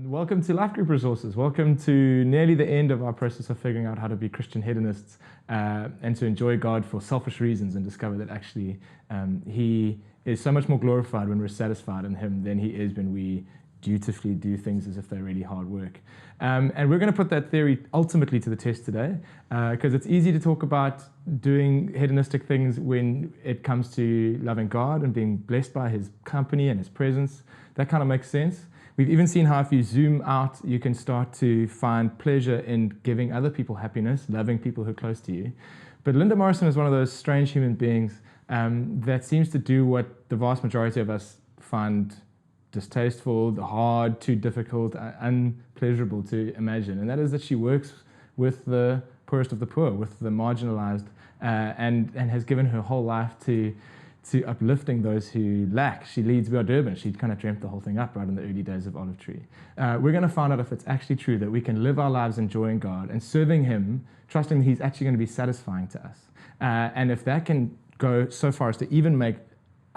Welcome to Life Group Resources. Welcome to nearly the end of our process of figuring out how to be Christian hedonists and to enjoy God for selfish reasons and discover that actually He is so much more glorified when we're satisfied in Him than He is when we dutifully do things as if they're really hard work. And we're going to put that theory ultimately to the test today because it's easy to talk about doing hedonistic things when it comes to loving God and being blessed by His company and His presence. That kind of makes sense. We've even seen how if you zoom out, you can start to find pleasure in giving other people happiness, loving people who are close to you. But Linda Morrison is one of those strange human beings that seems to do what the vast majority of us find distasteful, hard, too difficult, unpleasurable to imagine. And that is that she works with the poorest of the poor, with the marginalized, and has given her whole life to uplifting those who lack. She leads We Are Durban. She kind of dreamt the whole thing up right in the early days of Olive Tree. We're going to find out if it's actually true that we can live our lives enjoying God and serving Him, trusting that He's actually going to be satisfying to us. And if that can go so far as to even make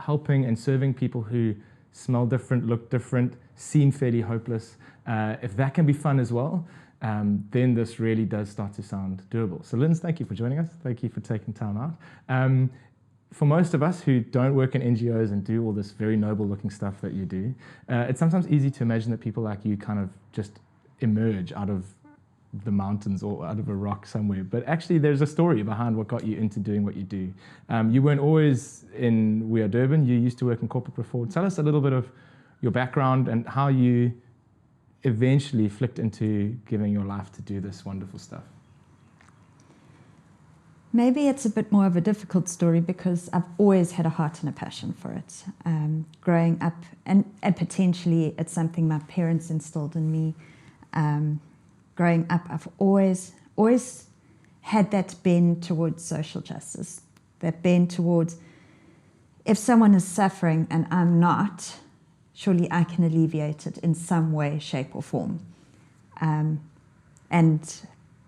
helping and serving people who smell different, look different, seem fairly hopeless, if that can be fun as well, then this really does start to sound doable. So Linz, thank you for joining us. Thank you for taking time out. For most of us who don't work in NGOs and do all this very noble looking stuff that you do, it's sometimes easy to imagine that people like you kind of just emerge out of the mountains or out of a rock somewhere. But actually there's a story behind what got you into doing what you do. You weren't always in We Are Durban. You used to work in corporate before. Tell us a little bit of your background and how you eventually flicked into giving your life to do this wonderful stuff. Maybe it's a bit more of a difficult story because I've always had a heart and a passion for it. Growing up, and potentially it's something my parents instilled in me. Growing up, I've always had that bend towards social justice, that bend towards if someone is suffering and I'm not, surely I can alleviate it in some way, shape or form. And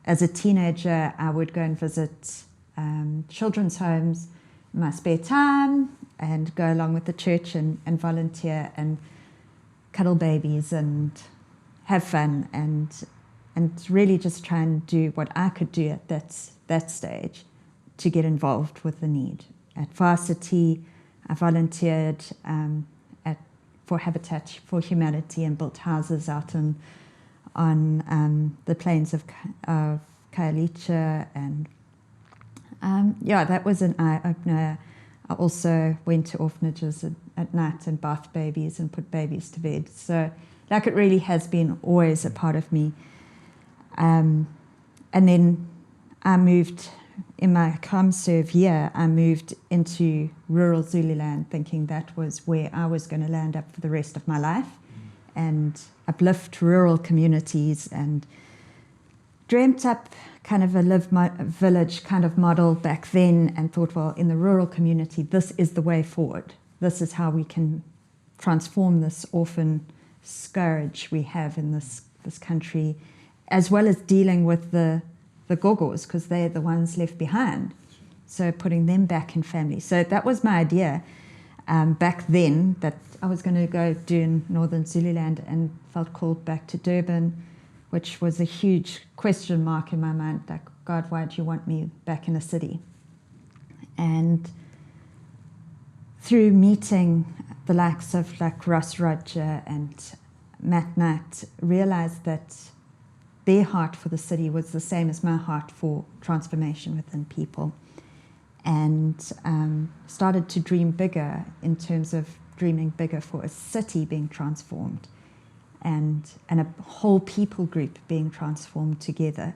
as a teenager, I would go and visit children's homes in my spare time and go along with the church and volunteer and cuddle babies and have fun and really just try and do what I could do at that stage to get involved with the need. At Varsity, I volunteered for Habitat for Humanity and built houses out on the plains of Khayelitsha, and that was an eye-opener. I also went to orphanages at night and bathed babies and put babies to bed. So, like, it really has been always a part of me. And then I moved, in my ComServe year, I moved into rural Zululand thinking that was where I was going to land up for the rest of my life and uplift rural communities, and dreamt up kind of a village kind of model back then and thought, well, in the rural community, this is the way forward. This is how we can transform this orphan scourge we have in this country, as well as dealing with the gogos, because they're the ones left behind. So putting them back in family. So that was my idea back then, that I was going to go do in northern Zululand, and felt called back to Durban, which was a huge question mark in my mind, like, God, why do you want me back in a city? And through meeting the likes of like Ross Roger and Matt Knight, realized that their heart for the city was the same as my heart for transformation within people, and started to dream bigger in terms of dreaming bigger for a city being transformed and a whole people group being transformed together.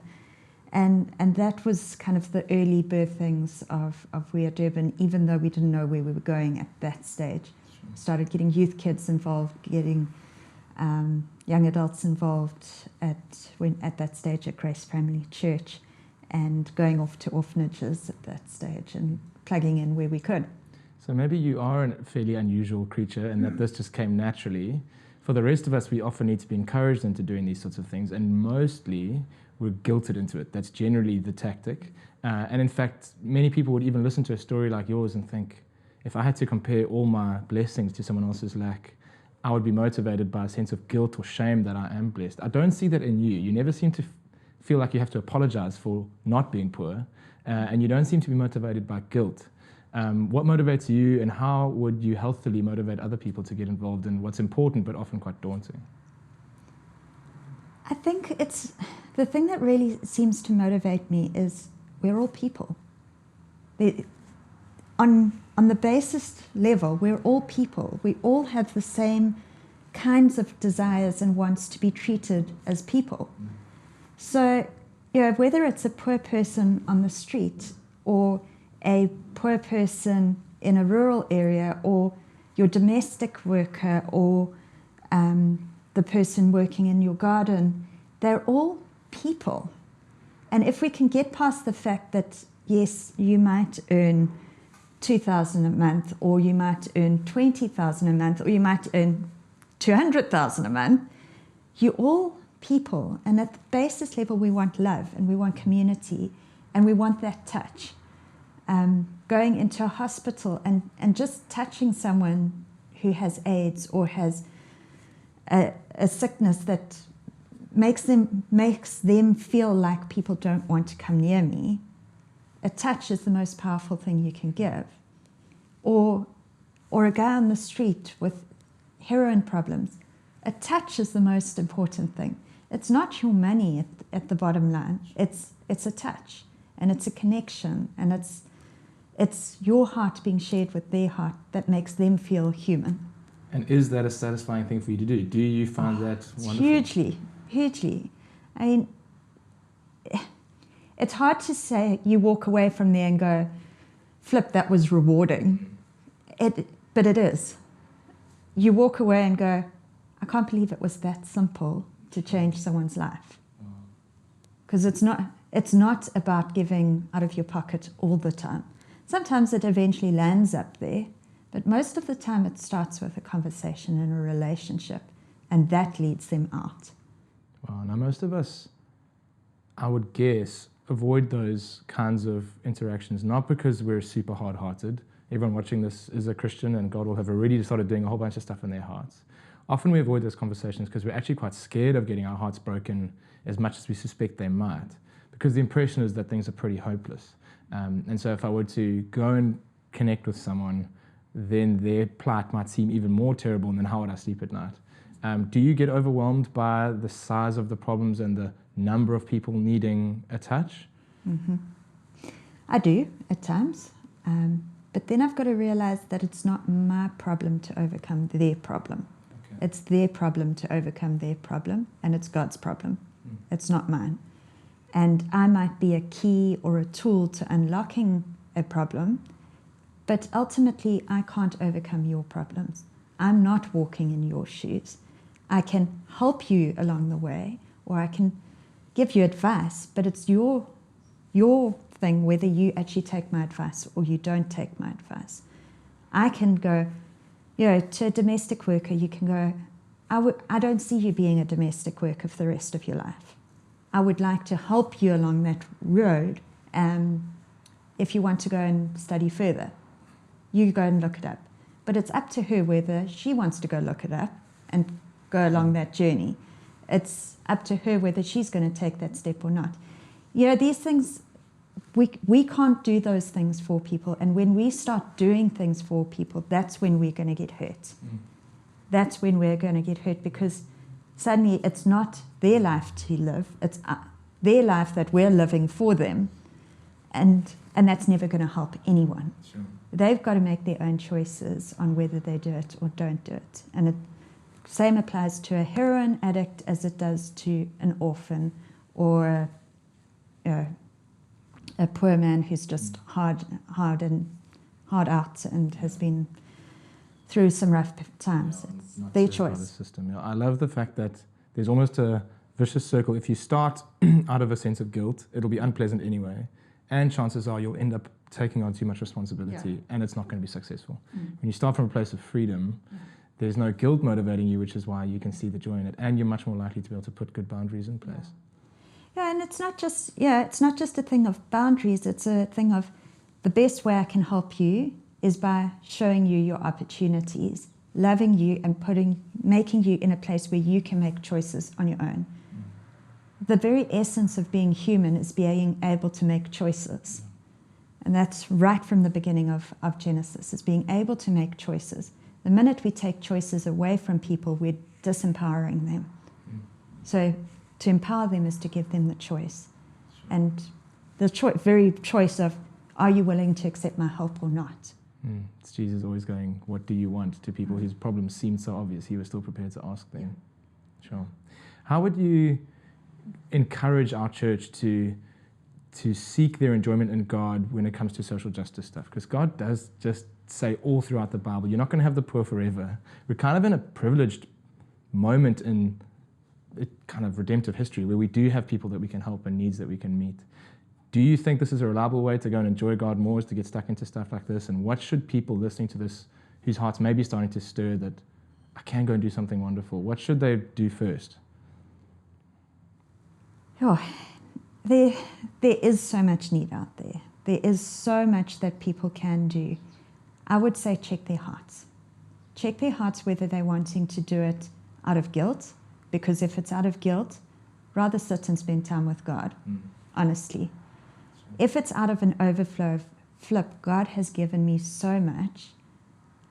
And that was kind of the early birthings of We Are Durban, even though we didn't know where we were going at that stage. Started getting youth kids involved, getting young adults involved at that stage at Grace Family Church, and going off to orphanages at that stage and plugging in where we could. So maybe you are a fairly unusual creature and that this just came naturally. For the rest of us, we often need to be encouraged into doing these sorts of things, and mostly we're guilted into it. That's generally the tactic. And in fact, many people would even listen to a story like yours and think, if I had to compare all my blessings to someone else's lack, I would be motivated by a sense of guilt or shame that I am blessed. I don't see that in you. You never seem to feel like you have to apologize for not being poor, and you don't seem to be motivated by guilt. What motivates you, and how would you healthily motivate other people to get involved in what's important but often quite daunting? I think it's the thing that really seems to motivate me is we're all people. On the basest level, we're all people. We all have the same kinds of desires and wants to be treated as people. So, whether it's a poor person on the street or a poor person in a rural area or your domestic worker or the person working in your garden, they're all people. And if we can get past the fact that, yes, you might earn $2,000 a month, or you might earn $20,000 a month, or you might earn $200,000 a month, you're all people. And at the basis level, we want love and we want community and we want that touch. Going into a hospital and just touching someone who has AIDS or has a sickness that makes them feel like people don't want to come near me. A touch is the most powerful thing you can give. Or a guy on the street with heroin problems. A touch is the most important thing. It's not your money at the bottom line. It's a touch, and it's a connection, and it's your heart being shared with their heart that makes them feel human. And is that a satisfying thing for you to do? Do you find that wonderful? Hugely. I mean, it's hard to say you walk away from there and go, flip, that was rewarding. But it is. You walk away and go, I can't believe it was that simple to change someone's life. Because it's not about giving out of your pocket all the time. Sometimes it eventually lands up there, but most of the time it starts with a conversation and a relationship, and that leads them out. Wow, now most of us, I would guess, avoid those kinds of interactions, not because we're super hard-hearted. Everyone watching this is a Christian, and God will have already started doing a whole bunch of stuff in their hearts. Often we avoid those conversations because we're actually quite scared of getting our hearts broken as much as we suspect they might, because the impression is that things are pretty hopeless. And so if I were to go and connect with someone, then their plight might seem even more terrible, and then how would I sleep at night? Do you get overwhelmed by the size of the problems and the number of people needing a touch? Mm-hmm. I do at times, but then I've got to realize that it's not my problem to overcome their problem. Okay. It's their problem to overcome their problem, and it's God's problem. It's not mine. And I might be a key or a tool to unlocking a problem, but ultimately I can't overcome your problems. I'm not walking in your shoes. I can help you along the way, or I can give you advice, but it's your thing whether you actually take my advice or you don't take my advice. I can go, to a domestic worker, you can go, I don't see you being a domestic worker for the rest of your life. I would like to help you along that road, if you want to go and study further. You go and look it up. But it's up to her whether she wants to go look it up and go along that journey. It's up to her whether she's going to take that step or not. These things, we can't do those things for people. And when we start doing things for people, that's when we're going to get hurt. That's when we're going to get hurt, because suddenly it's not their life to live, it's their life that we're living for them. And that's never going to help anyone. Sure. They've got to make their own choices on whether they do it or don't do it. And the same applies to a heroin addict as it does to an orphan or a poor man who's just hard out and has been through some rough times. It's their choice. The system. I love the fact that there's almost a vicious circle. If you start out of a sense of guilt, it'll be unpleasant anyway. And chances are you'll end up taking on too much responsibility, and it's not going to be successful. When you start from a place of freedom, there's no guilt motivating you, which is why you can see the joy in it, and you're much more likely to be able to put good boundaries in place. Yeah, and it's not just a thing of boundaries. It's a thing of the best way I can help you is by showing you your opportunities loving you and making you in a place where you can make choices on your own. The very essence of being human is being able to make choices. And that's right from the beginning of Genesis, is being able to make choices. The minute we take choices away from people, we're disempowering them. So to empower them is to give them the choice. And the very choice of, are you willing to accept my help or not? It's Jesus always going, what do you want? To people whose problems seemed so obvious, he was still prepared to ask them. Sure. How would you encourage our church to seek their enjoyment in God when it comes to social justice stuff? Because God does just say all throughout the Bible, you're not going to have the poor forever. We're kind of in a privileged moment in kind of redemptive history where we do have people that we can help and needs that we can meet. Do you think this is a reliable way to go and enjoy God more, is to get stuck into stuff like this? And what should people listening to this, whose hearts may be starting to stir, that I can go and do something wonderful, what should they do first? Oh, there is so much need out there. There is so much that people can do. I would say check their hearts. Check their hearts whether they're wanting to do it out of guilt, because if it's out of guilt, rather sit and spend time with God, honestly. If it's out of an overflow of flip, God has given me so much.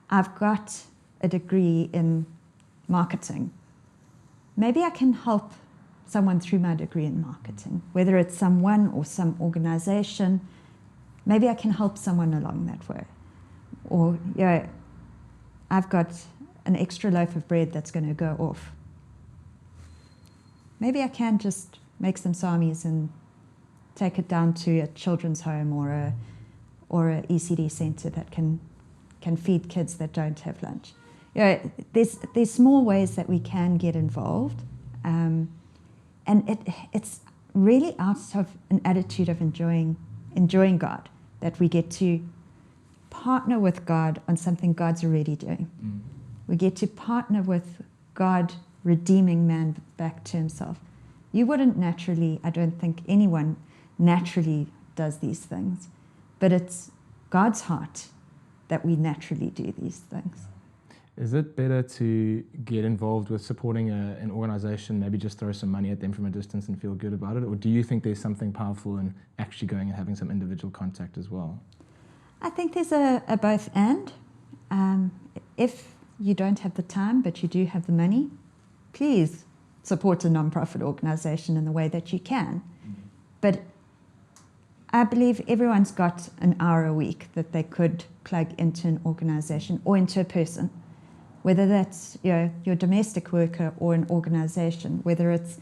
I've got a degree in marketing. Maybe I can help someone through my degree in marketing, whether it's someone or some organization. Maybe I can help someone along that way. Or, I've got an extra loaf of bread that's going to go off. Maybe I can just make some samis and take it down to a children's home or a ECD center that can feed kids that don't have lunch. There's small ways that we can get involved, and it's really out of an attitude of enjoying God that we get to partner with God on something God's already doing. We get to partner with God redeeming man back to himself. You wouldn't naturally, I don't think anyone naturally does these things, but it's God's heart that we naturally do these things. Is it better to get involved with supporting an organization, maybe just throw some money at them from a distance and feel good about it? Or do you think there's something powerful in actually going and having some individual contact as well? I think there's a both and. If you don't have the time, but you do have the money, please support a non-profit organization in the way that you can. But I believe everyone's got an hour a week that they could plug into an organization or into a person, whether that's your domestic worker or an organization, whether it's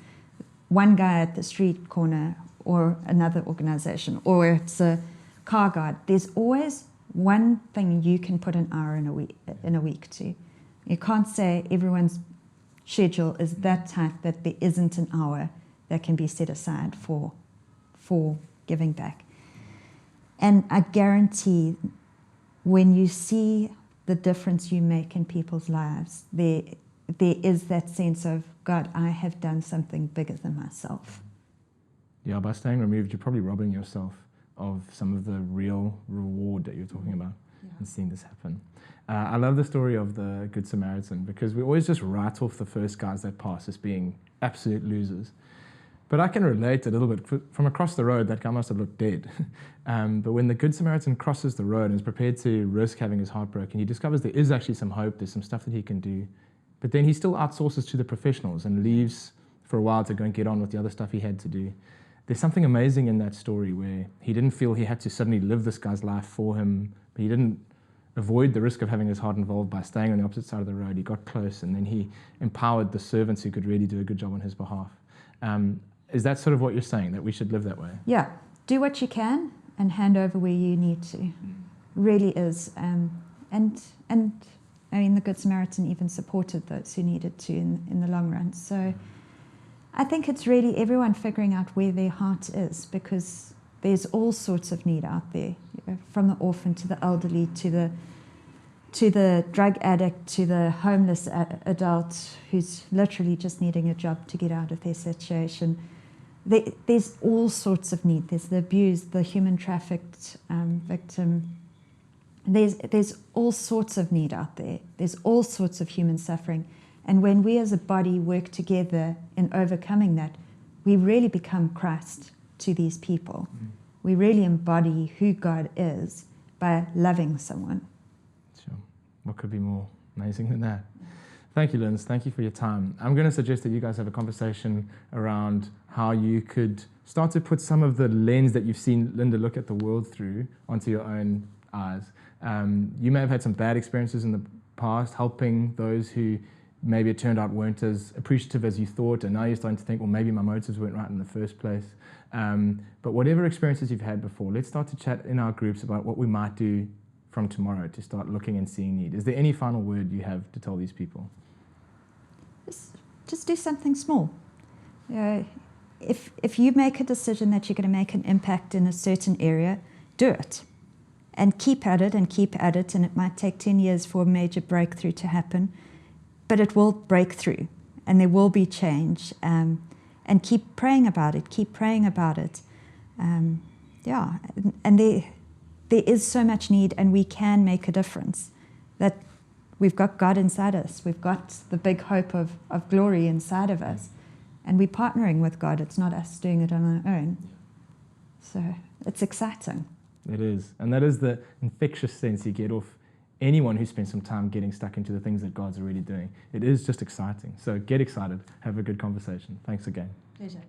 one guy at the street corner or another organization, or it's a car guard. There's always one thing you can put an hour in a week to. You can't say everyone's schedule is that tight that there isn't an hour that can be set aside for giving back. And I guarantee when you see the difference you make in people's lives, there is that sense of, God, I have done something bigger than myself. Yeah, by staying removed, you're probably robbing yourself of some of the real reward that you're talking about and seeing this happen. I love the story of the Good Samaritan, because we always just write off the first guys that pass as being absolute losers. But I can relate a little bit. From across the road, that guy must have looked dead. But when the Good Samaritan crosses the road and is prepared to risk having his heart broken, he discovers there is actually some hope, there's some stuff that he can do. But then he still outsources to the professionals and leaves for a while to go and get on with the other stuff he had to do. There's something amazing in that story where he didn't feel he had to suddenly live this guy's life for him, but he didn't avoid the risk of having his heart involved by staying on the opposite side of the road. He got close, and then he empowered the servants who could really do a good job on his behalf. Is that sort of what you're saying, that we should live that way? Yeah. Do what you can and hand over where you need to. Really is. And I mean, the Good Samaritan even supported those who needed to in the long run. So I think it's really everyone figuring out where their heart is, because there's all sorts of need out there, from the orphan to the elderly to the drug addict to the homeless adult who's literally just needing a job to get out of their situation. There's all sorts of need. There's the abused, the human trafficked victim. There's all sorts of need out there. There's all sorts of human suffering. And when we as a body work together in overcoming that, we really become Christ to these people. We really embody who God is by loving someone. Sure. What could be more amazing than that? Thank you, Linz. Thank you for your time. I'm going to suggest that you guys have a conversation around how you could start to put some of the lens that you've seen Linda look at the world through onto your own eyes. You may have had some bad experiences in the past helping those who maybe it turned out weren't as appreciative as you thought, and now you're starting to think, well, maybe my motives weren't right in the first place. But whatever experiences you've had before, let's start to chat in our groups about what we might do from tomorrow to start looking and seeing need. Is there any final word you have to tell these people? Just do something small. If you make a decision that you're going to make an impact in a certain area, do it. And keep at it and keep at it, and it might take 10 years for a major breakthrough to happen, but it will break through, and there will be change. And keep praying about it, keep praying about it. And there is so much need, and we can make a difference. That we've got God inside us. We've got the big hope of glory inside of us. And we're partnering with God. It's not us doing it on our own. So it's exciting. It is. And that is the infectious sense you get off anyone who spends some time getting stuck into the things that God's already doing. It is just exciting. So get excited. Have a good conversation. Thanks again. Pleasure.